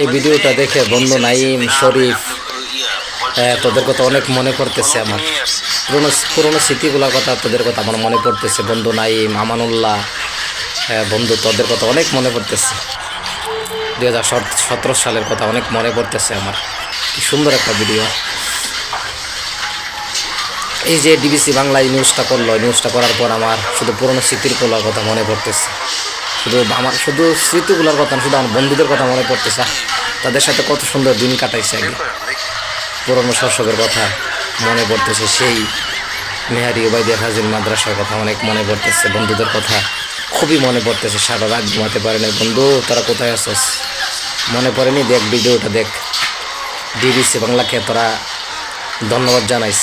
এই ভিডিওটা দেখে বন্ধু নাইম, শরীফ, তোদের কথা অনেক মনে পড়তেছে আমার। পুরোনো স্মৃতিগুলোর কথা, তোদের কথা আমার মনে পড়তেছে। বন্ধু নাইম, আমানুল্লাহ, বন্ধু তোদের কথা অনেক মনে পড়তেছে। 2017 সালের কথা অনেক মনে পড়তেছে আমার। কি সুন্দর একটা ভিডিও। এই যে ডিবিসি বাংলায় নিউজটা করলো, নিউজটা করার পর আমার শুধু পুরোনো স্মৃতিগুলোর কথা মনে পড়তেছে। শুধু স্মৃতিগুলোর কথা না, শুধু আমার বন্ধুদের কথা মনে পড়তেছে। তাদের সাথে কত সুন্দর দিন কাটাইছে আগে। পুরোনো শৈশবের কথা মনে পড়তেছে। সেই মেহারি ওবায়দিয়া ফাজিল মাদ্রাসার কথা অনেক মনে পড়তেছে। বন্ধুদের কথা খুবই মনে পড়তেছে। সারা রাত ঘুমাতে পারেনি। বন্ধু তোরা কোথায় আসছ? মনে পড়েনি? দেখ ভিডিওটা, দেখ। ডিবিসি বাংলাকে তোরা ধন্যবাদ জানাইস।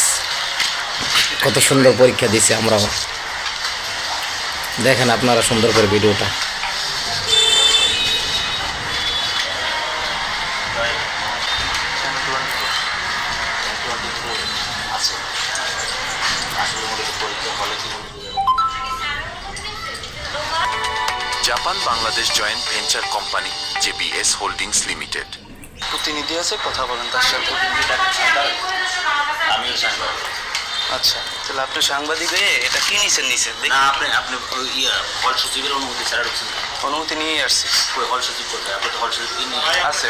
কত সুন্দর পরীক্ষা দিছে আমরাও। দেখেন আপনারা সুন্দর করে ভিডিওটা। Japan Bangladesh joint venture company JBS holdings limited প্রতিনিধি আছে, কথা বলেন তার সাথে। আমিও সাংবাদিক। আচ্ছা, তাহলে আপনি সাংবাদিক হয়ে এটা কি নিছেন? না, আপনি হল সচিবের অনুমতি ছাড়া ঢুকছেন? অনুমতি নিয়ে আসছি। হল সচিব কোথায়? আপনি তো হল সচিব আছে।